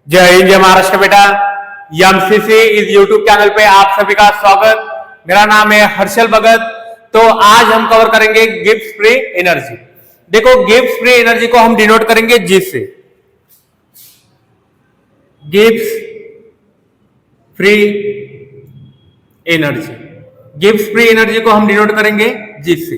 जय हिंद जय महाराष्ट्र बेटा। एमसीसी इस यूट्यूब चैनल पे आप सभी का स्वागत। मेरा नाम है हर्षल भगत। तो आज हम कवर करेंगे गिब्स फ्री एनर्जी। देखो गिब्स फ्री एनर्जी को हम डिनोट करेंगे जी से। Gibbs free energy, Gibbs free energy को हम डिनोट करेंगे जी से।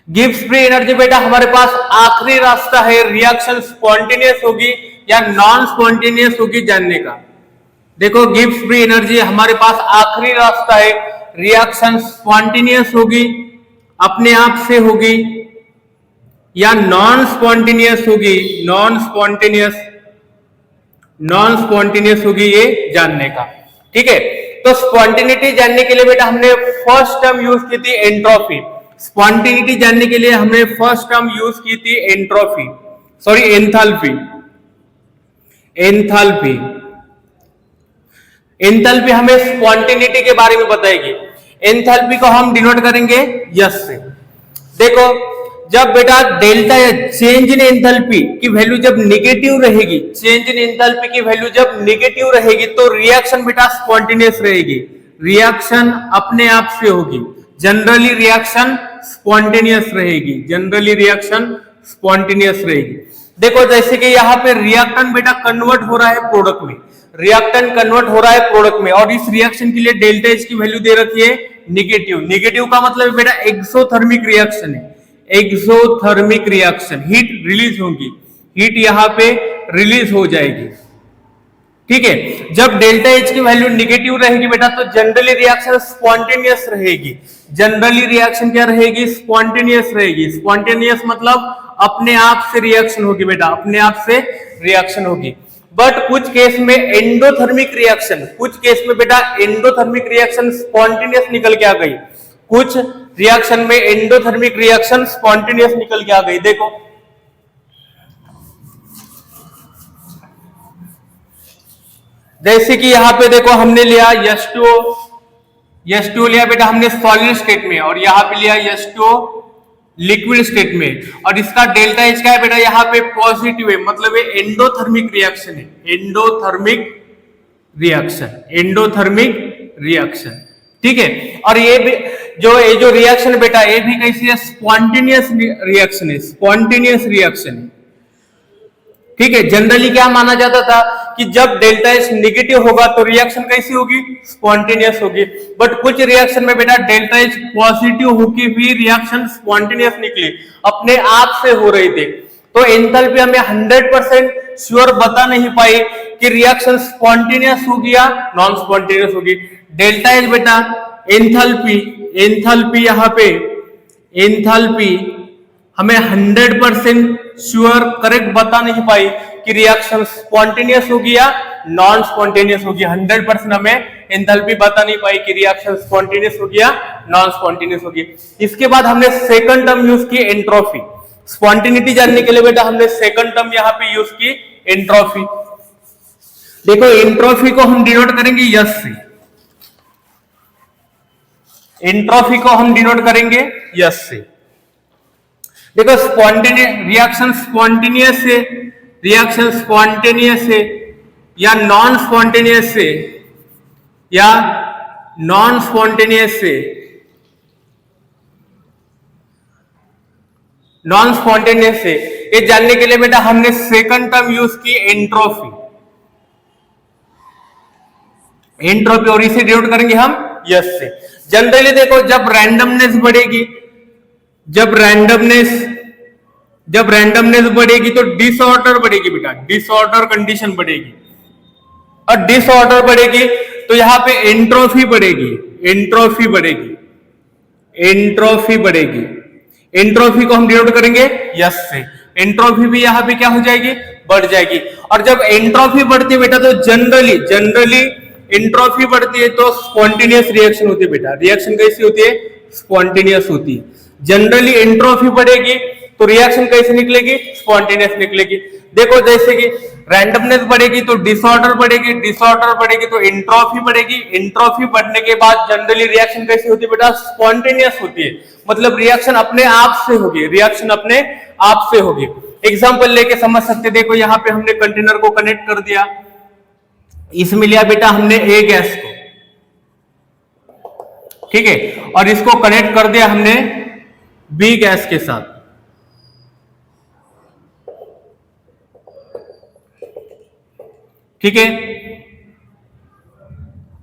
गिब्स फ्री एनर्जी बेटा हमारे पास आखिरी रास्ता है रिएक्शन स्पॉन्टेनियस होगी या नॉन स्पॉन्टेनियस होगी जानने का। देखो गिब्स फ्री एनर्जी हमारे पास आखिरी रास्ता है रिएक्शन स्पॉन्टेनियस होगी, अपने आप से होगी या नॉन स्पॉन्टेनियस होगी, नॉन स्पॉन्टेनियस होगी, ये जानने का। ठीक है, तो स्पॉन्टेनिटी जानने के लिए बेटा हमने फर्स्ट टर्म यूज की थी एंट्रोपी। स्पॉन्टेनिटी जानने के लिए हमने फर्स्ट टर्म यूज की थी एंथैल्पी। एंथैल्पी हमें स्पॉन्टेनिटी के बारे में बताएगी। एंथैल्पी को हम डिनोट करेंगे यस से। देखो जब बेटा डेल्टा या चेंज इन एंथैल्पी की वैल्यू जब निगेटिव रहेगी, चेंज इन एंथैल्पी की वैल्यू जब निगेटिव रहेगी तो रिएक्शन बेटा स्पॉन्टेनियस रहेगी, रिएक्शन अपने आप से होगी। जनरली रिएक्शन स्पॉन्टेनियस रहेगी, जनरली रिएक्शन स्पॉन्टेनियस रहेगी। देखो जैसे कि यहाँ पे रिएक्टेंट बेटा कन्वर्ट हो रहा है प्रोडक्ट में, रिएक्टेंट कन्वर्ट हो रहा है प्रोडक्ट में, और इस रिएक्शन के लिए डेल्टा एच की वैल्यू दे रखी है निगेटिव। निगेटिव का मतलब बेटा एक्सोथर्मिक रिएक्शन है, एक्सोथर्मिक रिएक्शन, हीट रिलीज होगी, हीट यहाँ पे रिलीज हो जाएगी। ठीक है, जब डेल्टा एच की वैल्यू निगेटिव रहेगी बेटा तो जनरली रिएक्शन स्पॉन्टेनियस रहेगी। जनरली रिएक्शन क्या रहेगी? स्पॉन्टेनियस रहेगी। स्पॉन्टेनियस मतलब अपने आप से रिएक्शन होगी बेटा, अपने आप से रिएक्शन होगी। बट कुछ केस में एंडोथर्मिक रिएक्शन, कुछ केस में बेटा एंडोथर्मिक रिएक्शन स्पॉन्टेनियस निकल के आ गई, कुछ रिएक्शन में एंडोथर्मिक रिएक्शन स्पॉन्टेनियस निकल के आ गई। देखो जैसे कि यहाँ पे देखो हमने लिया H2O लिया बेटा हमने सॉलिड स्टेट में, और यहाँ पे लिया H2O लिक्विड स्टेट में, और इसका डेल्टा एच क्या है बेटा यहाँ पे पॉजिटिव है, मतलब ये एंडोथर्मिक रिएक्शन है, एंडोथर्मिक रिएक्शन। ठीक है, और ये भी जो रिएक्शन बेटा ये भी कैसी है? स्पॉन्टेनियस रिएक्शन है, स्पॉन्टेनियस रिएक्शन है। ठीक है, जनरली क्या माना जाता था कि जब डेल्टा एच निगेटिव होगा तो रिएक्शन कैसी होगी? स्पॉन्टेनियस होगी। बट कुछ रिएक्शन में बेटा डेल्टा एच पॉजिटिव होकर भी रिएक्शन स्पॉन्टेनियस निकली, अपने आप से हो रही थी। तो एंथैल्पी हमें 100% श्योर बता नहीं पाई कि रिएक्शन स्पॉन्टेनियस होगी या नॉन स्पॉन्टेनियस होगी। डेल्टा एच बेटा एंथैल्पी यहाँ पे एंथैल्पी हमें 100% श्योर करेक्ट बता नहीं पाई कि रिएक्शन स्पॉन्टेनियस होगी या नॉन स्पॉन्टेनियस होगी। 100% हमें एंथैल्पी बता नहीं पाई कि रिएक्शन स्पॉन्टेनियस होगी या नॉन स्पॉन्टेनियस होगी। इसके बाद हमने सेकंड टर्म यूज की एंट्रोपी। स्पॉन्टेनिटी जानने के लिए बेटा हमने सेकंड टर्म यहाँ पे यूज की एंट्रोपी। देखो एंट्रोपी को हम डिनोट करेंगे यस से, एंट्रोपी को हम डिनोट करेंगे यस से। देखो रिएक्शन स्पॉन्टेनियस है या नॉन स्पॉन्टेनियस से, या नॉन स्पॉन्टेनियस से, नॉन स्पॉन्टेनियस से, ये जानने के लिए बेटा हमने सेकंड टर्म यूज की एंट्रोपी, और इसे डिनोट करेंगे हम यस से। जनरली देखो जब रैंडमनेस बढ़ेगी, जब रैंडमनेस बढ़ेगी तो डिसऑर्डर बढ़ेगी बेटा, डिसऑर्डर कंडीशन बढ़ेगी, और डिसऑर्डर बढ़ेगी तो यहां पे एंट्रोपी बढ़ेगी, एंट्रोपी को हम डिनोट करेंगे यस से। एंट्रोपी भी यहां पे क्या हो जाएगी? बढ़ जाएगी। और जब एंट्रोपी बढ़ती है बेटा तो जनरली एंट्रोपी बढ़ती है तो स्पॉन्टेनियस रिएक्शन होती है बेटा। रिएक्शन कैसी होती है? स्पॉन्टेनियस होती है। जनरली एंट्रोपी बढ़ेगी तो रिएक्शन कैसे निकलेगी? स्पॉन्टेनियस निकलेगी। देखो जैसे कि रैंडमनेस बढ़ेगी तो डिसऑर्डर बढ़ेगी, डिसऑर्डर बढ़ेगी तो एंट्रोपी बढ़ेगी, एंट्रोपी बढ़ने के बाद जनरली रिएक्शन कैसी होती है बेटा? स्पॉन्टेनियस होती है, मतलब रिएक्शन अपने आप से होगी, रिएक्शन अपने आप से होगी। एग्जाम्पल लेके समझ सकते। देखो यहाँ पे हमने कंटेनर को कनेक्ट कर दिया, इसमें लिया बेटा हमने ए गैस को, ठीक है, और इसको कनेक्ट कर दिया हमने बी गैस के साथ, ठीक है,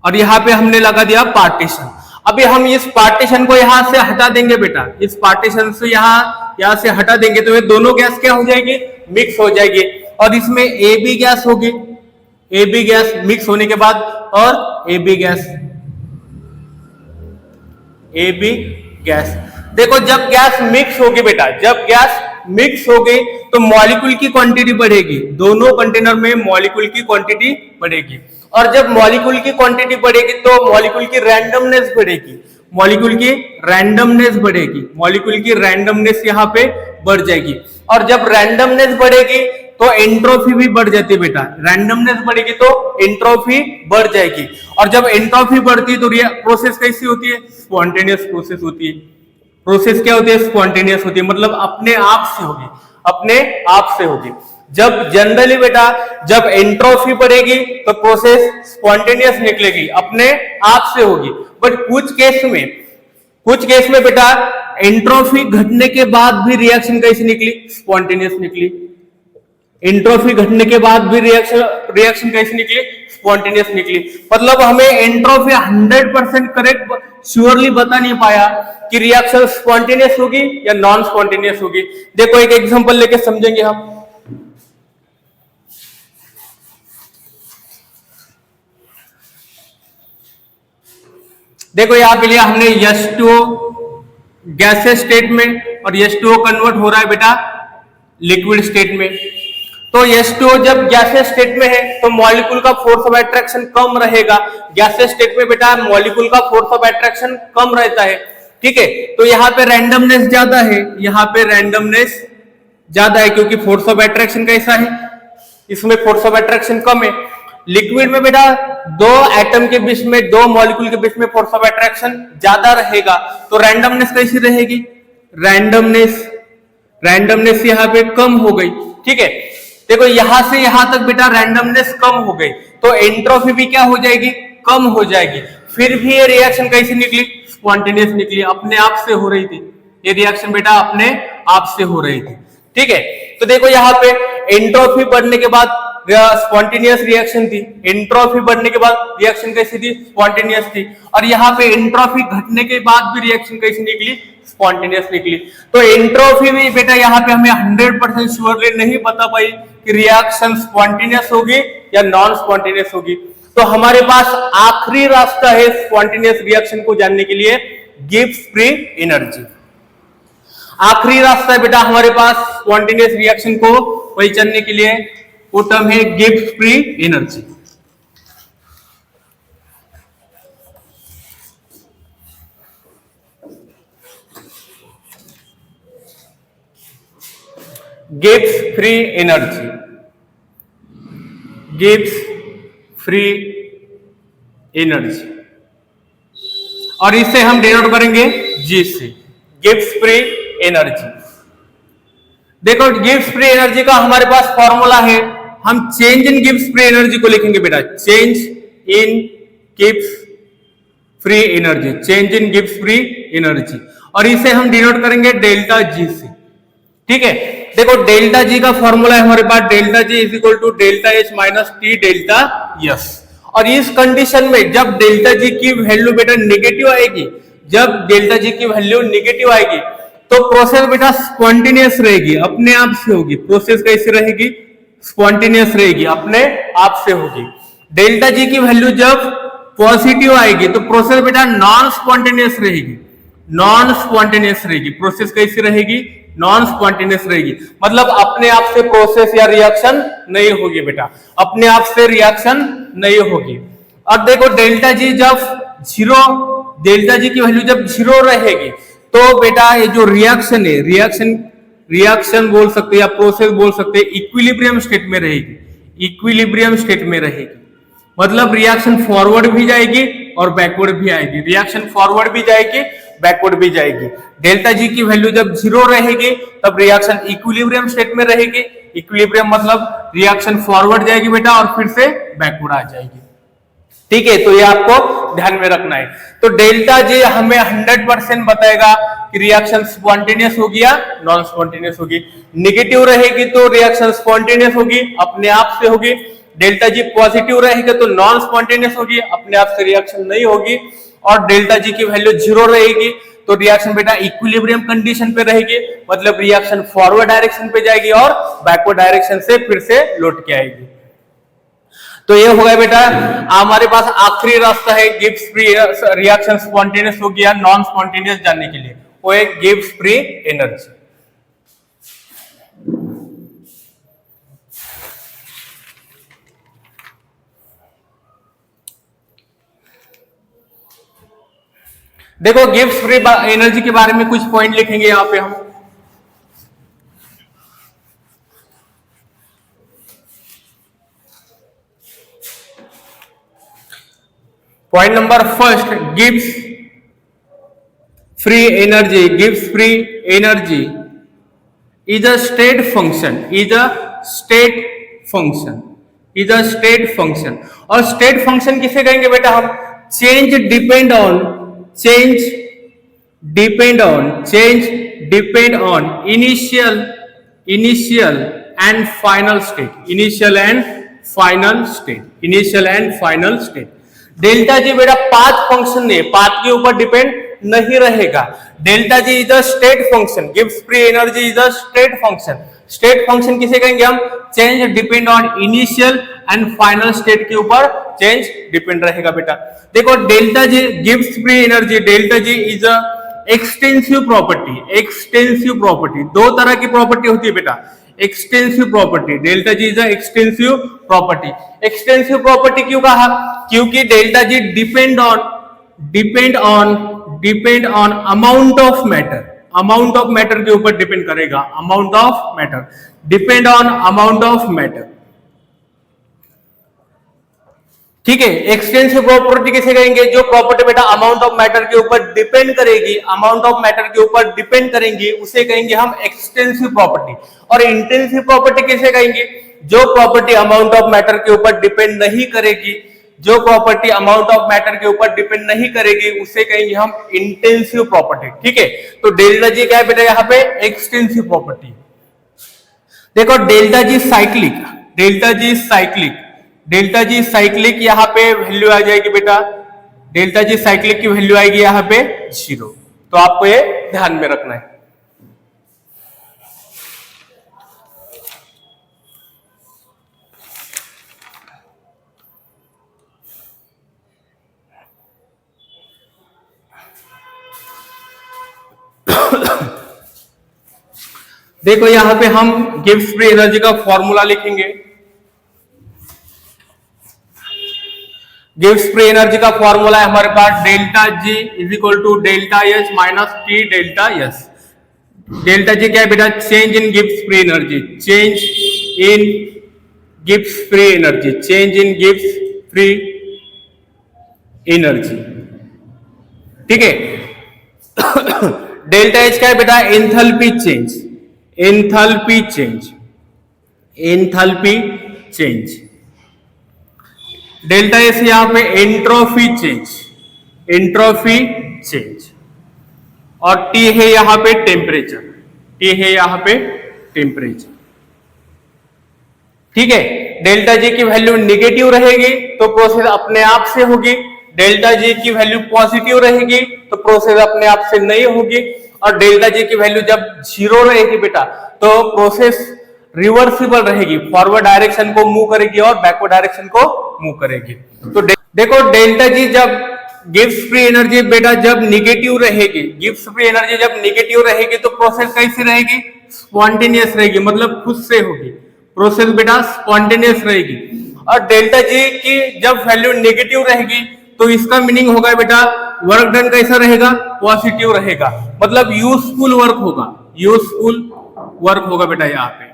और यहां पे हमने लगा दिया पार्टीशन। अभी हम इस पार्टीशन को यहां से हटा देंगे बेटा, इस पार्टीशन से यहां से हटा देंगे तो ये दोनों गैस क्या हो जाएगी, मिक्स हो जाएगी, और इसमें ए बी गैस होगी, ए बी गैस मिक्स होने के बाद और A B gas, A B gas. देखो जब गैस मिक्स होगी बेटा, जब गैस मिक्स हो गई तो मॉलिक्यूल की क्वांटिटी बढ़ेगी, दोनों कंटेनर में मॉलिक्यूल की क्वांटिटी बढ़ेगी, और जब मॉलिक्यूल की क्वांटिटी बढ़ेगी तो मॉलिक्यूल की रैंडमनेस बढ़ेगी, मॉलिक्यूल की रैंडमनेस बढ़ेगी, मॉलिक्यूल की रैंडमनेस यहाँ पे बढ़ जाएगी, और जब रैंडमनेस बढ़ेगी तो एंट्रोपी भी बढ़ जाती है बेटा, रैंडमनेस बढ़ेगी तो एंट्रोपी बढ़ जाएगी, और जब एंट्रोपी बढ़ती है तो प्रोसेस कैसी होती है, स्पॉन्टेनियस प्रोसेस होती है। प्रोसेस क्या होती है, स्पॉन्टेनियस होती है, मतलब अपने आप से होगी, अपने आप से होगी। जब जनरली बेटा जब एंट्रोपी बढ़ेगी तो प्रोसेस स्पॉन्टेनियस निकलेगी, अपने आप से होगी, बट कुछ केस में बेटा एंट्रोपी घटने के बाद भी रिएक्शन कैसी निकली, स्पॉन्टेनियस निकली, एंट्रोपी घटने के बाद भी रिएक्शन कैसी निकली, स्पॉन्टेनियस निकली। मतलब हमें एंट्रोपी 100% करेक्ट श्योरली बता नहीं पाया कि रिएक्शन स्पॉन्टेनियस होगी या नॉन स्पॉन्टेनियस होगी। देखो एक एग्जांपल लेके समझेंगे हम। देखो यहां पे लिया हमने H2O गैसेस स्टेट में, और H2O कन्वर्ट हो रहा है बेटा लिक्विड स्टेट में। तो H2O जब गैसेस स्टेट में है तो मॉलिक्यूल का फोर्स ऑफ अट्रैक्शन कम रहेगा, गैसेस स्टेट में बेटा मॉलिक्यूल का फोर्स ऑफ अट्रैक्शन कम रहता है, ठीक है। तो यहाँ पे रैंडमनेस ज्यादा है, यहाँ पे रैंडमनेस ज्यादा है क्योंकि फोर्स ऑफ अट्रैक्शन कैसा है, इसमें फोर्स ऑफ अट्रैक्शन कम है। लिक्विड में बेटा दो एटम के बीच में, दो मॉलिक्यूल के बीच में फोर्स ऑफ अट्रैक्शन ज्यादा रहेगा, तो रैंडमनेस कैसी रहेगी, रैंडमनेस यहाँ पे कम हो गई, ठीक है। देखो यहां से यहां तक बेटा रैंडमनेस कम हो गई तो एंट्रोपी भी क्या हो जाएगी, कम हो जाएगी। फिर भी ये रिएक्शन कैसी निकली, स्पॉन्टेनियस निकली, अपने आप से हो रही थी, ये रिएक्शन बेटा अपने आप से हो रही थी, ठीक है। तो देखो यहाँ पे एंट्रोपी बढ़ने के बाद स्पॉन्टेनियस रिएक्शन थी, एंट्रोपी बढ़ने के बाद रिएक्शन कैसी थी, स्पॉन्टेनियस थी, और यहाँ पे एंट्रोपी घटने के बाद भी रिएक्शन कैसी निकली, स्पॉन्टेनियस निकली। तो एंट्रोपी भी बेटा यहाँ पे हमें 100% श्योरली नहीं बता पाई कि रिएक्शन स्पॉन्टेनियस होगी या नॉन स्पॉन्टेनियस होगी। तो हमारे पास आखिरी रास्ता है स्पॉन्टेनियस रिएक्शन को जानने के लिए, गिब्स फ्री एनर्जी। आखिरी रास्ता है बेटा हमारे पास स्पॉन्टेनियस रिएक्शन को पहचानने के लिए, वो टर्म है Gibbs free energy. Gibbs free energy, Gibbs free energy, और इसे हम डिनोट करेंगे जी से, गिब्स फ्री एनर्जी। देखो गिब्स फ्री एनर्जी का हमारे पास फॉर्मूला है, हम change in Gibbs free energy को लिखेंगे बेटा, change in Gibbs free energy, change in Gibbs free energy, और इसे हम डिनोट करेंगे डेल्टा जी से, ठीक है। देखो डेल्टा जी का फॉर्मूला है हमारे पास, delta G is equal to delta H minus T delta S, और इस कंडीशन में जब डेल्टा जी की वैल्यू बेटा नेगेटिव आएगी, जब डेल्टा जी की वैल्यू नेगेटिव आएगी तो प्रोसेस बेटा स्पॉन्टेनियस रहेगी, अपने आप से होगी। प्रोसेस कैसी रहेगी, स्पॉन्टेनियस रहेगी, अपने आप से होगी। डेल्टा जी की वैल्यू जब पॉजिटिव आएगी तो प्रोसेस बेटा नॉन स्पॉन्टेनियस रहेगी, नॉन स्पॉन्टेनियस रहेगी। प्रोसेस कैसी रहेगी, नॉन स्पॉन्टेनियस रहेगी, मतलब अपने आप से प्रोसेस या रिएक्शन नहीं होगी बेटा, अपने आप से रिएक्शन नहीं होगी। और देखो डेल्टा जी जब जीरो, डेल्टा जी की वैल्यू जब जीरो रहेगी तो बेटा ये जो रिएक्शन है, रिएक्शन बोल सकते हैं या प्रोसेस बोल सकते हैं, इक्विलिब्रियम स्टेट में रहेगी, इक्विलिब्रियम स्टेट में रहेगी। मतलब रिएक्शन फॉरवर्ड भी जाएगी और बैकवर्ड भी आएगी, रिएक्शन फॉरवर्ड भी जाएगी बैकवर्ड भी जाएगी। डेल्टा जी की वैल्यू जब 0 रहेगी तब रिएक्शन इक्विलिब्रियम स्टेट में रहेगी। इक्विलिब्रियम मतलब रिएक्शन फॉरवर्ड जाएगी बेटा और फिर से बैकवर्ड आ जाएगी। ठीक है, तो ये आपको ध्यान में रखना है। तो डेल्टा जी हमें 100% बताएगा कि रिएक्शन स्पॉन्टेनियस होगी या नॉन स्पॉन्टेनियस होगी। निगेटिव रहेगी तो रिएक्शन स्पॉन्टेनियस होगी, अपने आप से होगी। डेल्टा जी पॉजिटिव रहेगी तो नॉन स्पॉन्टेनियस होगी, अपने आप से रिएक्शन नहीं होगी। और डेल्टा जी की वैल्यू 0 रहेगी तो रिएक्शन बेटा इक्विलिब्रियम कंडीशन पे रहेगी, मतलब रिएक्शन फॉरवर्ड डायरेक्शन पे जाएगी और बैकवर्ड डायरेक्शन से फिर से लौट के आएगी। तो ये हो गया बेटा हमारे पास आखिरी रास्ता है गिब्स फ्री रिएक्शन स्पॉन्टेनियस हो गया नॉन स्पॉन्टेनियस जानने के लिए, वो है गिब्स फ्री एनर्जी। देखो गिब्स फ्री एनर्जी के बारे में कुछ पॉइंट लिखेंगे यहां पे हम। Point number first, Gibbs free energy, Gibbs free energy is a state function, is a state function, is a state function. और स्टेट फंक्शन किसे कहेंगे बेटा हम? Change depend on, change depend on initial and final state, initial and final state। Delta G बेटा path function नहीं, path के ऊपर depend नहीं रहेगा। Delta G is a state function, Gibbs free energy is a state function. State function किसे कहेंगे हम? Change depend on initial and final state के ऊपर चेंज डिपेंड रहेगा बेटा। देखो delta ji Gibbs free energy, delta G is a extensive property, extensive property. दो तरह की प्रॉपर्टी होती है बेटा, extensive property, delta G is a extensive property. Extensive property क्यों कहा? क्योंकि delta G depend on amount of matter, amount of matter के ऊपर डिपेंड करेगा, amount of matter, depend on amount of matter. ठीक है, एक्सटेंसिव प्रॉपर्टी किसे कहेंगे? जो प्रॉपर्टी बेटा अमाउंट ऑफ मैटर के ऊपर डिपेंड करेगी, अमाउंट ऑफ मैटर के ऊपर डिपेंड करेंगी, उसे कहेंगे हम एक्सटेंसिव प्रॉपर्टी। और इंटेंसिव प्रॉपर्टी किसे कहेंगे? जो प्रॉपर्टी अमाउंट ऑफ मैटर के ऊपर डिपेंड नहीं करेगी, जो प्रॉपर्टी अमाउंट ऑफ मैटर के ऊपर डिपेंड नहीं करेगी, उसे कहेंगे हम इंटेंसिव प्रॉपर्टी। ठीक है, तो डेल्टा जी क्या है बेटा यहाँ पे? Extensive property. देखो delta G cyclic, delta G cyclic, delta G cyclic यहां पे वैल्यू आ जाएगी बेटा, डेल्टा जी साइक्लिक की वैल्यू आएगी यहां पे 0। तो आपको ये ध्यान में रखना है। देखो यहां पे हम गिब्स फ्री एनर्जी का फॉर्मूला लिखेंगे। गिब्स फ्री एनर्जी का फॉर्मूला है हमारे पास delta G is equal to delta H minus T delta S. Delta G क्या है बेटा? Change in Gibbs free energy, change in Gibbs free energy, change in Gibbs free energy. ठीक है, delta H क्या है बेटा? Enthalpy change, enthalpy change, enthalpy change. Delta S यहां पे एंट्रोफी चेंज, एंट्रोफी चेंज। और टी है यहां पे टेम्परेचर, टी है यहां पे टेम्परेचर। ठीक है, डेल्टा जी की वैल्यू निगेटिव रहेगी तो प्रोसेस अपने आप से होगी, डेल्टा जी की वैल्यू पॉजिटिव रहेगी तो प्रोसेस अपने आप से नहीं होगी। और डेल्टा जी की वैल्यू जब 0 रहेगी बेटा तो प्रोसेस रिवर्सिबल रहेगी, फॉरवर्ड डायरेक्शन को मूव करेगी और बैकवर्ड डायरेक्शन को मूव करेगी। तो देखो डेल्टा जी जब गिब्स फ्री एनर्जी बेटा जब निगेटिव रहेगी, गिब्स फ्री एनर्जी जब निगेटिव रहेगी तो प्रोसेस कैसी रहेगी? स्पॉन्टेनियस रहेगी, मतलब खुद से होगी, प्रोसेस बेटा स्पॉन्टेनियस रहेगी। और डेल्टा जी की जब वैल्यू नेगेटिव रहेगी तो इसका मीनिंग होगा बेटा वर्क डन कैसा रहेगा? पॉजिटिव रहेगा, मतलब यूजफुल वर्क होगा, यूजफुल वर्क होगा बेटा यहाँ पे।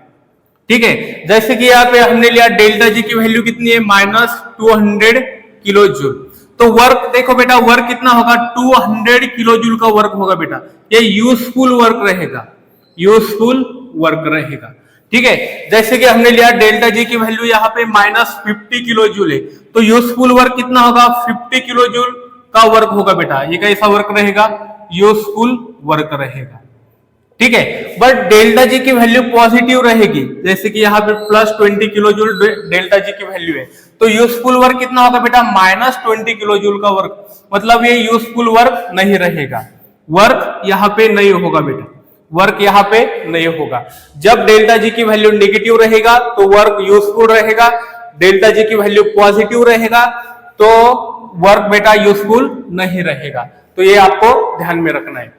ठीक है, जैसे कि यहाँ पे हमने लिया डेल्टा जी की वैल्यू कितनी है? -200 किलो जूल। तो तो वर्क देखो बेटा, वर्क कितना होगा, 200 किलो जूल का वर्क होगा बेटा। ये यूजफुल वर्क रहेगा, यूजफुल वर्क रहेगा। ठीक है, जैसे कि हमने लिया डेल्टा जी की वैल्यू यहाँ पे -50 किलो जूल है, तो यूजफुल वर्क कितना होगा, 50 किलो जूल का वर्क होगा बेटा। ये कैसा वर्क रहेगा, यूजफुल वर्क रहेगा। ठीक है, बट डेल्टा जी की वैल्यू पॉजिटिव रहेगी, जैसे कि यहाँ पे +20 किलो जूल डेल्टा जी की वैल्यू है, तो यूजफुल वर्क कितना होगा बेटा, -20 किलो जूल का वर्क, मतलब ये यूजफुल वर्क नहीं रहेगा, वर्क यहाँ पे नहीं होगा बेटा, वर्क यहाँ पे नहीं होगा। जब डेल्टा जी की वैल्यू नेगेटिव रहेगा तो वर्क यूजफुल रहेगा, डेल्टा जी की वैल्यू पॉजिटिव रहेगा तो वर्क बेटा यूजफुल नहीं रहेगा। तो ये आपको ध्यान में रखना है।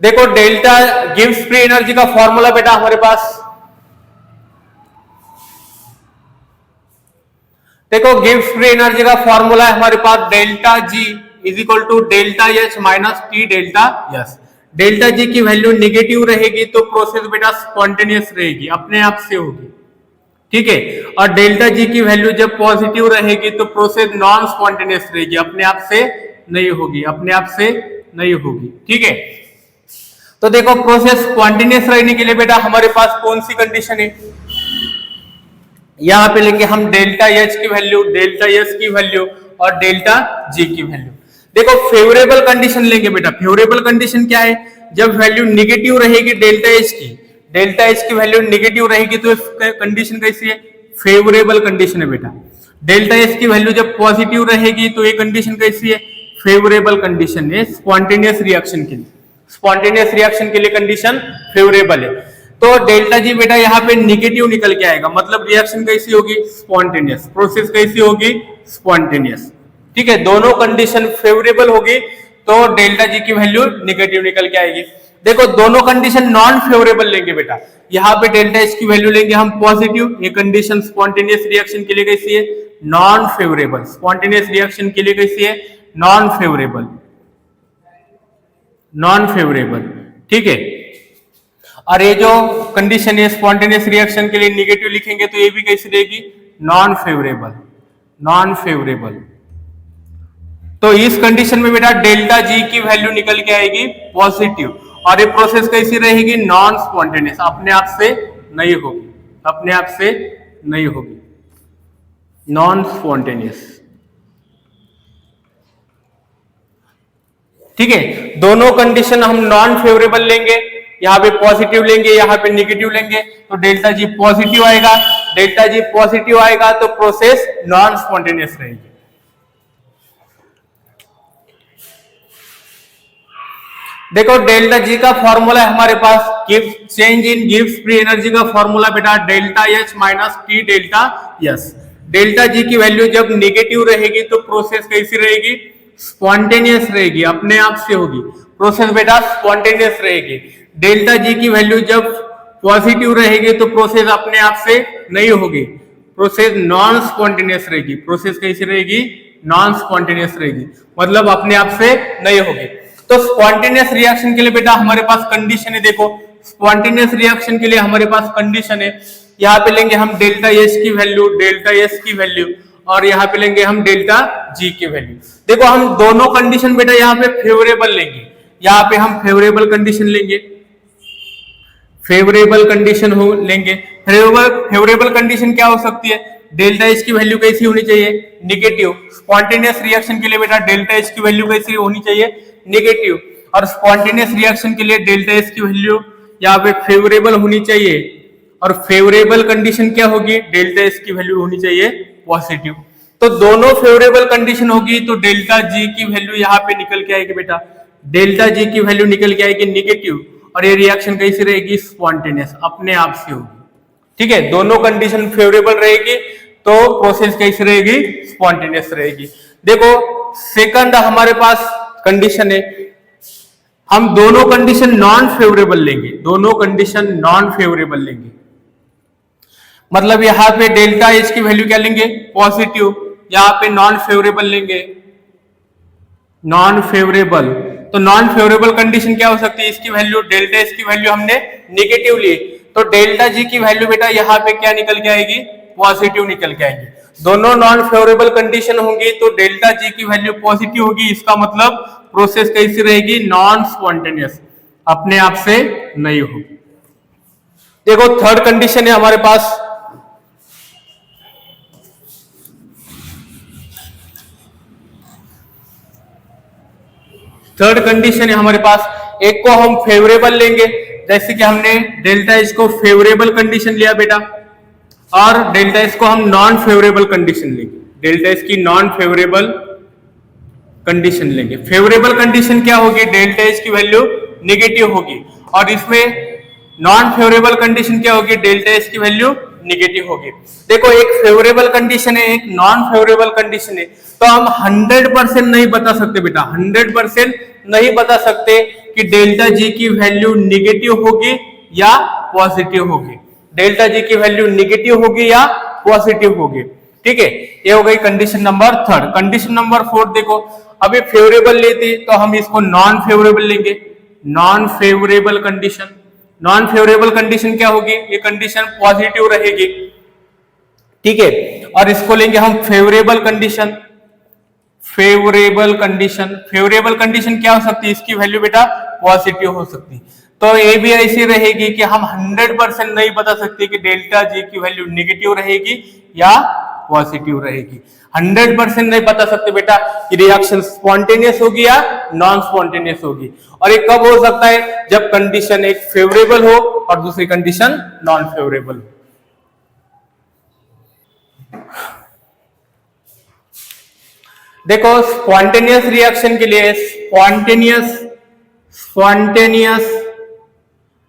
देखो डेल्टा गिव्स फ्री एनर्जी का फॉर्मूला बेटा हमारे पास, देखो गिव्स फ्री एनर्जी का फॉर्मूला है हमारे पास, delta G is equal to delta H minus T delta S. Delta G की वैल्यू नेगेटिव रहेगी तो प्रोसेस बेटा स्पॉन्टेनियस रहेगी, अपने आप से होगी। ठीक है, और डेल्टा जी की वैल्यू जब पॉजिटिव रहेगी तो प्रोसेस नॉन स्पॉन्टेनियस रहेगी, अपने आप से नहीं होगी, अपने आप से नहीं होगी। ठीक है, तो देखो प्रोसेस स्पॉन्टेनियस रहने के लिए बेटा हमारे पास कौन सी कंडीशन है, यहां पे लेंगे हम डेल्टा एच की वैल्यू, डेल्टा एस की वैल्यू और डेल्टा जी की वैल्यू। देखो फेवरेबल कंडीशन लेंगे बेटा, फेवरेबल कंडीशन क्या है, जब वैल्यू निगेटिव रहेगी डेल्टा एच की, डेल्टा एच की वैल्यू निगेटिव रहेगी तो कंडीशन कैसी है, फेवरेबल कंडीशन है बेटा। डेल्टा एच की वैल्यू जब पॉजिटिव रहेगी तो ये कंडीशन कैसी है, फेवरेबल कंडीशन है स्पॉन्टेनियस रिएक्शन के लिए, स्पॉन्टेनियस रिएक्शन के लिए कंडीशन फेवरेबल है। तो डेल्टा जी बेटा यहाँ पे निगेटिव निकल के आएगा, मतलब रिएक्शन कैसी होगी, स्पॉन्टेनियस, प्रोसेस कैसी होगी, स्पॉन्टेनियस। ठीक है, दोनों कंडीशन फेवरेबल होगी तो डेल्टा जी की वैल्यू निगेटिव निकल के आएगी। देखो दोनों कंडीशन नॉन फेवरेबल लेंगे बेटा, यहाँ पे डेल्टा एच की वैल्यू लेंगे हम पॉजिटिव, ये कंडीशन स्पॉन्टेनियस रिएक्शन के लिए कैसी है, नॉन फेवरेबल, स्पॉन्टेनियस रिएक्शन के लिए कैसी है, नॉन फेवरेबल, नॉन फेवरेबल। ठीक है, और ये जो कंडीशन है स्पॉन्टेनियस रिएक्शन के लिए निगेटिव लिखेंगे तो ये भी कैसी रहेगी, नॉन फेवरेबल, नॉन फेवरेबल। तो इस कंडीशन में बेटा डेल्टा जी की वैल्यू निकल के आएगी पॉजिटिव, और ये प्रोसेस कैसी रहेगी, नॉन स्पॉन्टेनियस, अपने आप से नहीं होगी, अपने आप से नहीं होगी, नॉन स्पॉन्टेनियस। ठीक है, दोनों कंडीशन हम नॉन फेवरेबल लेंगे, यहाँ पे पॉजिटिव लेंगे, यहाँ पे निगेटिव लेंगे, तो डेल्टा जी पॉजिटिव आएगा, डेल्टा जी पॉजिटिव आएगा तो प्रोसेस नॉन स्पॉन्टेनियस रहेगी। देखो डेल्टा जी का फॉर्मूला है हमारे पास, चेंज इन गिव्स फ्री एनर्जी का फॉर्मूला बेटा delta H minus T delta S. Delta G की वैल्यू जब नेगेटिव रहेगी तो प्रोसेस कैसी रहेगी, स्पॉन्टेनियस रहेगी, अपने आप से होगी, प्रोसेस बेटा स्पॉन्टेनियस रहेगी। डेल्टा जी की वैल्यू जब पॉजिटिव रहेगी तो प्रोसेस अपने आप से नहीं होगी, प्रोसेस नॉन स्पॉन्टेनियस रहेगी, प्रोसेस कैसी रहेगी, नॉन स्पॉन्टेनियस रहेगी, मतलब अपने आप से नहीं होगी। तो स्पॉन्टेनियस रिएक्शन के लिए बेटा हमारे पास कंडीशन है, देखो स्पॉन्टेनियस रिएक्शन के लिए हमारे पास कंडीशन है, यहाँ पे लेंगे हम डेल्टा एस की वैल्यू, डेल्टा एस की वैल्यू, और यहाँ पे लेंगे हम डेल्टा जी की वैल्यू। देखो हम दोनों कंडीशन बेटा यहाँ पे फेवरेबल लेंगे, यहाँ पे हम फेवरेबल कंडीशन लेंगे, फेवरेबल कंडीशन हो लेंगे। फेवरेबल कंडीशन क्या हो सकती है, डेल्टा एच की वैल्यू कैसी होनी चाहिए, निगेटिव। स्पॉन्टेनियस रिएक्शन के लिए बेटा डेल्टा एच की वैल्यू कैसी होनी चाहिए, निगेटिव, और स्पॉन्टेनियस रिएक्शन के लिए डेल्टा एच की वैल्यू यहाँ पे फेवरेबल होनी चाहिए, और फेवरेबल कंडीशन क्या होगी, डेल्टा एच की वैल्यू होनी चाहिए पॉजिटिव। तो दोनों फेवरेबल कंडीशन होगी तो डेल्टा जी की वैल्यू यहाँ पे निकल के आएगी बेटा, डेल्टा जी की वैल्यू निकल के आएगी निगेटिव, और ये रिएक्शन कैसी रहेगी, स्पॉन्टेनियस, अपने आप से होगी। ठीक है, दोनों कंडीशन फेवरेबल रहेगी तो प्रोसेस कैसी रहेगी, स्पॉन्टेनियस रहेगी। देखो सेकंड हमारे पास कंडीशन है, हम दोनों कंडीशन नॉन फेवरेबल लेंगे, दोनों कंडीशन नॉन फेवरेबल लेंगे, मतलब यहाँ पे डेल्टा एच की वैल्यू क्या लेंगे, पॉजिटिव, यहाँ पे नॉन फेवरेबल लेंगे, नॉन फेवरेबल, तो नॉन फेवरेबल कंडीशन क्या हो सकती है, इसकी वैल्यू डेल्टा एस की वैल्यू हमने निगेटिव ली, तो डेल्टा जी की वैल्यू बेटा यहाँ पे क्या निकल के आएगी, पॉजिटिव निकल के आएगी। दोनों नॉन फेवरेबल कंडीशन होंगी तो डेल्टा जी की वैल्यू पॉजिटिव होगी, इसका मतलब प्रोसेस कैसी रहेगी, नॉन स्पॉन्टेनियस, अपने आप से नहीं होगी। देखो थर्ड कंडीशन है हमारे पास, थर्ड कंडीशन है हमारे पास, एक को हम फेवरेबल लेंगे, जैसे कि हमने डेल्टा एच को फेवरेबल कंडीशन लिया बेटा, और डेल्टा एच को हम नॉन फेवरेबल कंडीशन लेंगे, डेल्टा एच की नॉन फेवरेबल कंडीशन लेंगे। फेवरेबल कंडीशन क्या होगी, डेल्टा एच की वैल्यू निगेटिव होगी, और इसमें नॉन फेवरेबल कंडीशन क्या होगी, डेल्टा एच की वैल्यू निगेटिव होगी। देखो एक फेवरेबल कंडीशन है, एक नॉन फेवरेबल कंडीशन है, तो हम 100% नहीं बता सकते बेटा, 100% नहीं बता सकते कि डेल्टा जी की वैल्यू निगेटिव होगी या पॉजिटिव होगी, डेल्टा जी की वैल्यू निगेटिव होगी या पॉजिटिव होगी। ठीक है, ये हो गई condition number third. Condition number fourth देखो, अभी फेवरेबल लेते तो हम इसको नॉन फेवरेबल लेंगे, non favourable condition, non favourable condition क्या होगी, ये कंडीशन पॉजिटिव रहेगी। ठीक है, और इसको लेंगे हम favourable condition, favourable condition, favourable condition क्या हो सकती है, इसकी वैल्यू बेटा पॉजिटिव हो सकती है। तो ये भी ऐसी रहेगी कि हम 100% नहीं बता सकते कि डेल्टा जी की वैल्यू नेगेटिव रहेगी या पॉजिटिव रहेगी, 100% नहीं बता सकते बेटा कि रिएक्शन स्पॉन्टेनियस होगी या नॉन स्पॉन्टेनियस होगी। और ये कब हो सकता है, जब कंडीशन एक फेवरेबल हो और दूसरी कंडीशन नॉन फेवरेबल हो। देखो स्पॉन्टेनियस रिएक्शन के लिए, स्पॉन्टेनियस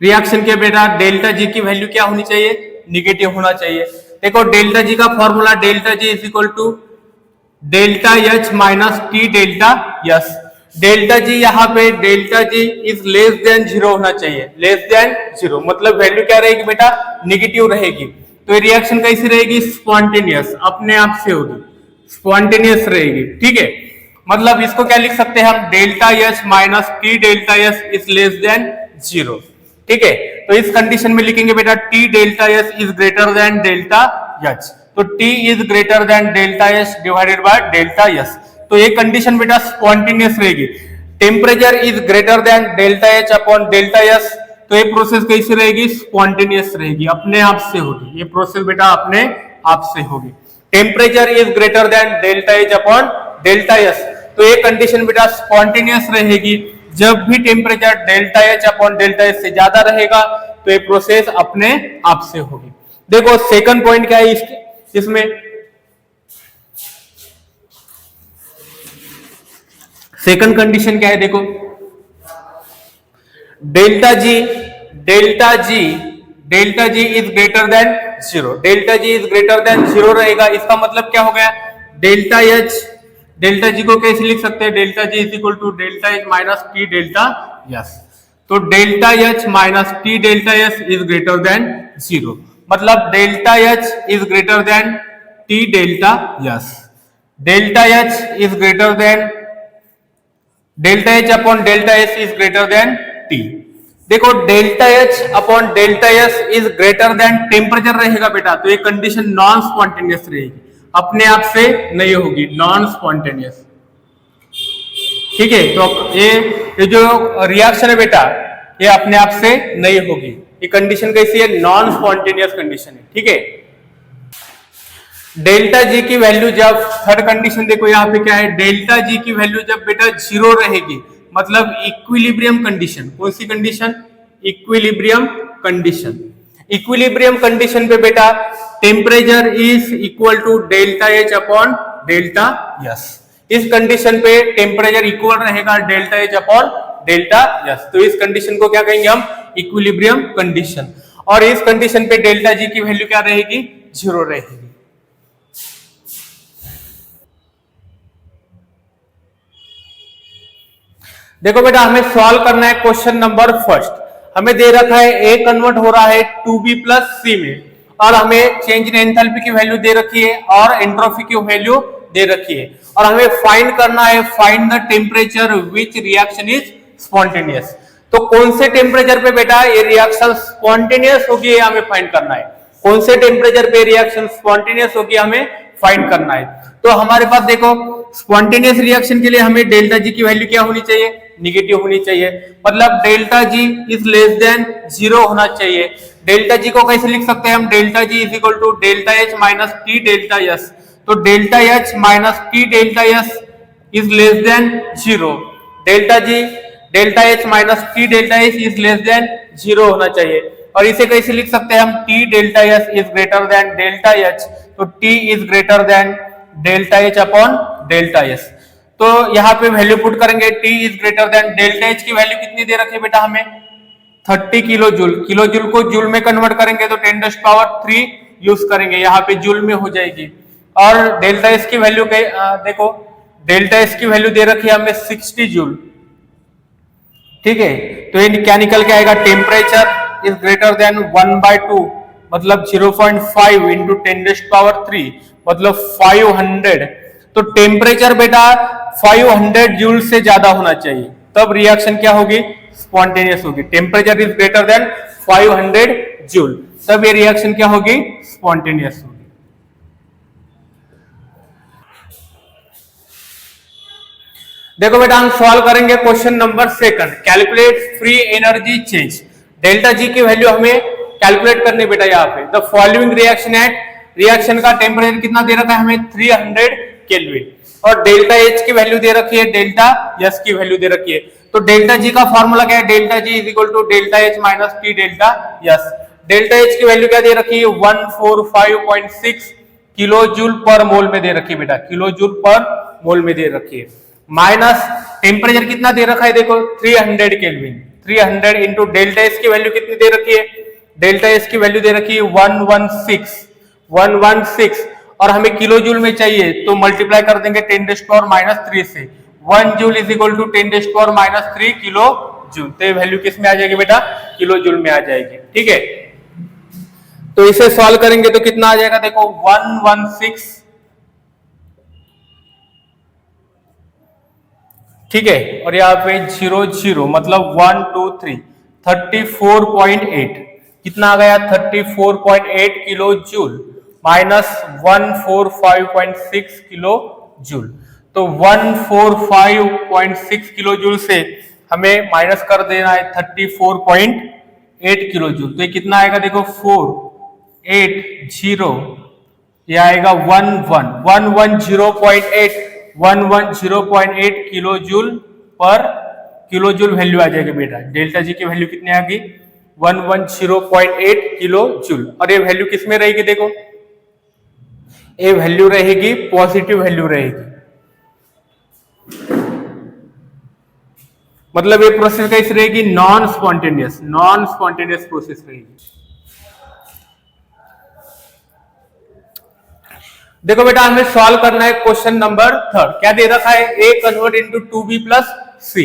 रिएक्शन के बेटा डेल्टा जी की वैल्यू क्या होनी चाहिए, निगेटिव होना चाहिए। देखो डेल्टा जी का formula, delta G is equal to delta H minus T delta S. Delta G यहाँ पे delta G is less than zero होना चाहिए, लेस देन जीरो, मतलब वैल्यू क्या रहेगी बेटा, निगेटिव रहेगी। तो ये रिएक्शन कैसी रहेगी, स्पॉन्टेनियस, अपने आप से होगी, स्पॉन्टेनियस रहेगी। ठीक है, मतलब इसको क्या लिख सकते हैं हम, delta H minus T delta S is less than zero. ठीक है, तो इस कंडीशन में लिखेंगे बेटा T delta S is greater than delta H, तो T is greater than delta S divided by delta S. तो ये कंडीशन बेटा स्पॉन्टेनियस रहेगी। Temperature is greater than delta H upon delta S, तो ये प्रोसेस कैसी रहेगी, स्पॉन्टेनियस रहेगी, अपने आप से होगी, ये प्रोसेस बेटा अपने आप से होगी। Temperature is greater than delta H upon delta S, तो ये कंडीशन बेटा स्पॉन्टेनियस रहेगी। जब भी temperature delta H upon delta S से ज्यादा रहेगा तो ये प्रोसेस अपने आप से होगी। देखो सेकंड पॉइंट क्या है इसमें, सेकंड कंडीशन क्या है, देखो delta G is greater than zero, delta G is greater than zero रहेगा, इसका मतलब क्या हो गया, डेल्टा जी को कैसे लिख सकते हैं, delta G is equal to delta H minus T delta S. तो delta H minus T delta S is greater than zero, मतलब delta H is greater than T delta S, delta H is greater than delta H upon delta S is greater than T. देखो delta H upon delta S is greater than temperature रहेगा बेटा, तो ये condition non spontaneous रहेगी, अपने आप से नहीं होगी, नॉन स्पॉन्टेनियस। ठीक है, तो ये जो रिएक्शन है बेटा ये अपने आप से नहीं होगी, ये कंडीशन कैसी है, नॉन स्पॉन्टेनियस कंडीशन है। ठीक है, डेल्टा जी की वैल्यू जब, थर्ड कंडीशन देखो यहाँ पे क्या है, डेल्टा जी की वैल्यू जब बेटा जीरो रहेगी, मतलब इक्विलिब्रियम कंडीशन, कौन सी condition, equilibrium condition. Equilibrium condition पे बेटा temperature is equal to delta H upon delta S, इस कंडीशन पे टेम्परेचर इक्वल रहेगा delta H upon delta S, तो इस कंडीशन को क्या कहेंगे हम, इक्विलिब्रियम कंडीशन। और इस कंडीशन पे डेल्टा जी की वैल्यू क्या रहेगी, जीरो रहेगी। देखो बेटा हमें सॉल्व करना है क्वेश्चन नंबर फर्स्ट, हमें दे रखा है ए कन्वर्ट हो रहा है 2b प्लस सी में, और हमें चेंज इन एंथैल्पी की वैल्यू दे रखी है और एंट्रोपी की वैल्यू दे रखी है और हमें फाइंड करना है, find the temperature which reaction is spontaneous. तो कौन से टेम्परेचर पे बेटा ये रिएक्शन स्पॉन्टेनियस होगी, हमें फाइंड करना है। कौन से टेम्परेचर पे रिएक्शन स्पॉन्टेनियस होगी हमें फाइंड करना है। तो हमारे पास देखो स्पॉन्टेनियस रिएक्शन के लिए हमें डेल्टा जी की वैल्यू क्या होनी चाहिए, निगेटिव होनी चाहिए, मतलब delta G is less than 0 होना चाहिए। डेल्टा जी को कैसे लिख सकते हैं हम, delta G is equal to delta H minus T delta S. तो delta H minus T delta S is less than 0। Delta G delta H minus T delta S is less than 0 होना चाहिए। और इसे कैसे लिख सकते हैं हम, T delta S is greater than delta H. तो T is greater than delta H upon delta S. तो यहाँ पे वैल्यू पुट करेंगे, T is greater than delta H की वैल्यू कितनी दे रखी है बेटा हमें 30 किलो जूल। किलो जूल को जूल में कन्वर्ट करेंगे तो 10⁻³ यूज करेंगे, यहाँ पे जूल में हो जाएगी। और डेल्टा एस की वैल्यू देखो डेल्टा एस की वैल्यू दे रखी है हमें 60 जूल। ठीक है, तो ये क्या निकल के आएगा, टेम्परेचर इज ग्रेटर देन 1/2 मतलब 0.5 इंटू 10⁻³ मतलब 500। तो टेम्परेचर बेटा 500 जूल से ज्यादा होना चाहिए, तब रिएक्शन क्या होगी, स्पॉन्टेनियस होगी। Temperature is greater then 500 joule, तब ये रिएक्शन क्या होगी, स्पॉन्टेनियस होगी। देखो बेटा हम सॉल्व करेंगे question number 2, calculate free energy change. Delta G की वैल्यू हमें कैलकुलेट करनी बेटा यहाँ पे। The following reaction at, reaction का टेम्परेचर कितना दे रखा है हमें 300 केल्विन और डेल्टा एच की वैल्यू दे रखी है, डेल्टा एस की वैल्यू दे रखी है। तो डेल्टा जी का फॉर्मूला क्या है, delta G is equal to delta H minus T delta S. Delta H की वैल्यू क्या दे रखी है 145.6 किलो जूल पर मोल में दे रखी है बेटा, किलो जूल पर मोल में दे रखी है। माइनस टेम्परेचर कितना दे रखा है देखो 300 केल्विन, 300 इंटू डेल्टा एस की वैल्यू कितनी दे रखी है, डेल्टा एस की वैल्यू दे रखी है 116 और हमें किलो जूल में चाहिए तो मल्टीप्लाई कर देंगे 10⁻³ से। 1 joule is equal to 10⁻³ kilo joule. तो ये वैल्यू किस में आ जाएगी बेटा, किलो जूल में आ जाएगी। ठीक है, तो इसे सॉल्व करेंगे तो कितना आ जाएगा देखो 116, ठीक है, और यहाँ पे 0 मतलब 1 2 3 34.8 कितना आ गया 34.8 kilo joule minus 145.6 kilo joule. तो 145.6 किलो जूल से हमें माइनस कर देना है 34.8 किलो जूल। तो ये कितना आएगा देखो 480, ये आएगा 110.8 किलो जूल पर किलो जूल वैल्यू आ जाएगी बेटा। डेल्टा जी की वैल्यू कितनी आ गई 110.8 किलो जूल। और ये वैल्यू किस में रहेगी देखो, ये वैल्यू रहेगी पॉजिटिव वैल्यू रहेगी, मतलब ये प्रोसेस कैसी रहेगी, नॉन स्पॉन्टेनियस प्रोसेस रहेगी। देखो बेटा हमें सॉल्व करना है क्वेश्चन नंबर 3, क्या दे रखा है A convert into 2B plus C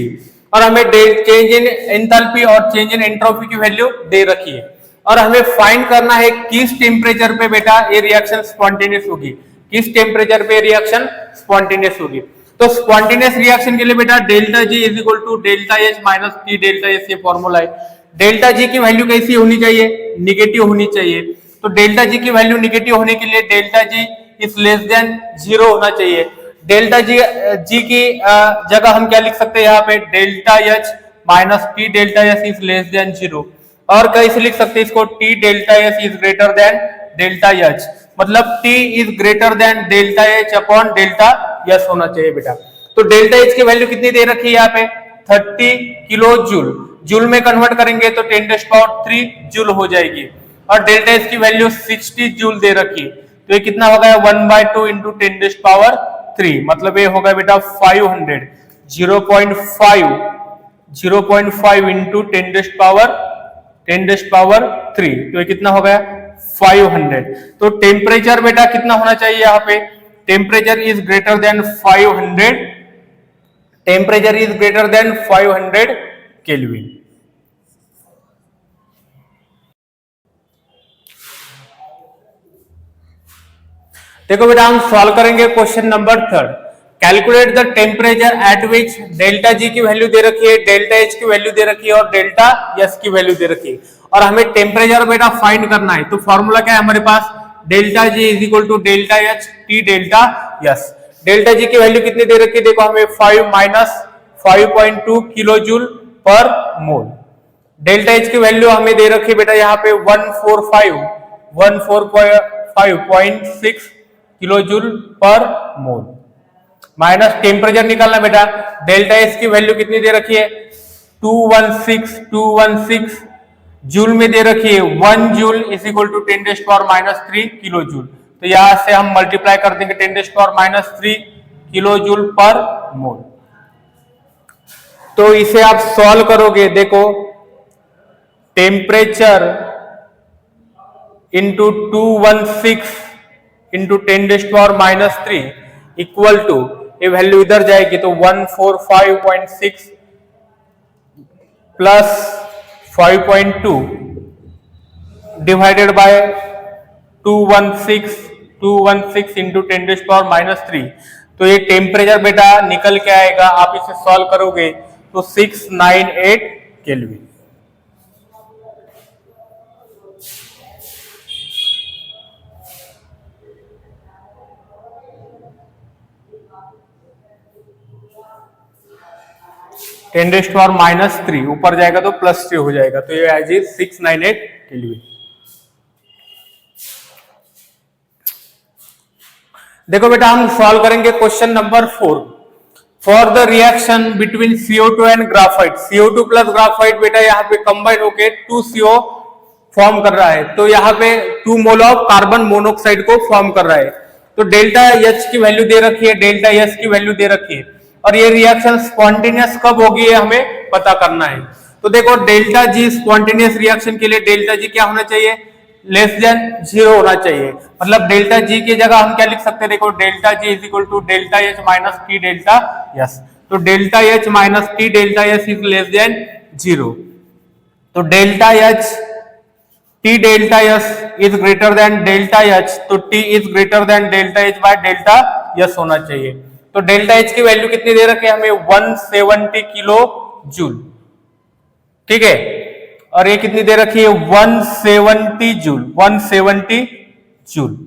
और हमें चेंज इन एंथैल्पी और चेंज इन एंट्रोपी की वैल्यू दे रखी है और हमें फाइंड करना है किस टेम्परेचर पे बेटा ये रिएक्शन स्पॉन्टेनियस होगी, किस टेम्परेचर पे रिएक्शन स्पॉन्टेनियस होगी। तो स्पॉन्टेनियस रिएक्शन के लिए बेटा delta G is equal to delta H minus T delta S, ये फॉर्मूला है। डेल्टा जी की वैल्यू कैसी होनी चाहिए, निगेटिव होनी चाहिए। तो डेल्टा जी की वैल्यू निगेटिव होने के लिए delta G is less than 0 होना चाहिए। डेल्टा जी की जगह हम क्या लिख सकते हैं यहाँ पे, delta H minus T delta S is less than 0 और कैसे लिख सकते हैं इसको, T delta S is greater than delta H, मतलब T is greater than delta H upon delta S होना चाहिए बेटा। तो डेल्टा एच की वैल्यू कितनी दे रखी है यहाँ पे 30 किलो जूल, जूल में कन्वर्ट करेंगे तो 10⁻³ जूल हो जाएगी और डेल्टा एस की वैल्यू 60 जूल दे रखी है। तो ये कितना हो गया 1/2 इंटू 10⁻³ मतलब ये होगा बेटा 500, 0.5 इंटू 10⁻³ तो ये कितना हो गया 500। तो टेम्परेचर बेटा कितना होना चाहिए यहाँ पे, temperature is greater then 500, temperature is greater then 500 kelvin. देखो बेटा हम सॉल्व करेंगे question number 3। Calculate the temperature at which delta G की वैल्यू दे रखी है, डेल्टा एच की वैल्यू दे रखी है और डेल्टा एस की वैल्यू दे रखी है, और हमें टेम्परेचर बेटा फाइंड करना है। तो फॉर्मूला क्या है हमारे पास, delta G is equal to delta H T delta S. Delta G की वैल्यू कितनी दे रखी है, देखो हमें 5 माइनस 5.2 किलो जूल पर मोल। डेल्टा एच की वैल्यू हमें दे रखी है बेटा यहाँ पे 145.6 किलो जूल पर मोल, माइनस टेम्परेचर निकालना बेटा। डेल्टा एस की वैल्यू कितनी दे रखी है, 216 जूल में दे रखी है। 1 joule is equal to 10⁻³ kilo joule. तो यहां से हम मल्टीप्लाई कर देंगे 10⁻³ किलो जूल पर मोल। तो इसे आप सॉल्व करोगे, देखो temperature into 216 into 10⁻³ equal to, ये वैल्यू इधर जाएगी तो 145.6 प्लस 5.2 डिवाइडेड बाय 216 इंटू 10⁻³ तो ये टेम्परेचर बेटा निकल के आएगा। आप इसे सॉल्व करोगे तो 698 केल्विन। (10⁻³ ऊपर जाएगा तो +3 हो जाएगा, तो ये एज इज 698 केल्विन। देखो बेटा हम सॉल्व करेंगे question number 4। For the reaction between CO2 and graphite, CO2 plus graphite बेटा यहाँ पे कंबाइन होके 2CO फॉर्म कर रहा है। तो यहाँ पे 2 मोल ऑफ कार्बन मोनोऑक्साइड को फॉर्म कर रहा है। तो डेल्टा एच की वैल्यू दे रखी है, डेल्टा एस की वैल्यू दे रखी है, और ये रिएक्शन स्पॉन्टेनियस कब होगी ये हमें पता करना है। तो देखो डेल्टा जी स्पॉन्टेनियस रिएक्शन के लिए डेल्टा जी क्या होना चाहिए, <0 होना चाहिए। मतलब डेल्टा जी की जगह हम क्या लिख सकते हैं, देखो delta G is equal to delta H minus T delta S. तो delta H minus T delta S is <0। तो delta H T delta S is greater than delta H, तो T is greater than delta H by delta S होना चाहिए। तो delta H की value कितनी दे रखे हमें, 170 किलो जूल, ठीक है, और ये कितनी दे रखी है 170 जूल, 170 जूल।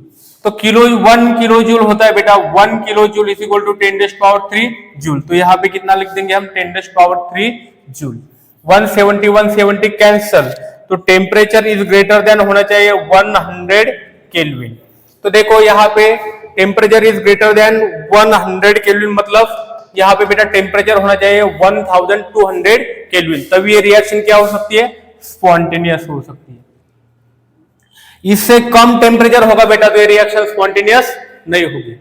तो 1 किलो जूल होता है बेटा, 1 kilo joule is equal to 10⁻³ joule. तो यहाँ पे कितना लिख देंगे हम, 10⁻³ जूल। 170 कैंसल, तो टेम्परेचर इज ग्रेटर देन होना चाहिए 100 केल्विन। तो देखो यहाँ पे temperature is greater than 100 Kelvin, मतलब यहाँ पे बेटा टेम्परेचर होना चाहिए 1200 केल्विन, तभी ये रिएक्शन क्या हो सकती है, स्पॉन्टेनियस हो सकती है। इससे कम टेम्परेचर होगा बेटा तो ये रिएक्शन स्पॉन्टेनियस नहीं होगी।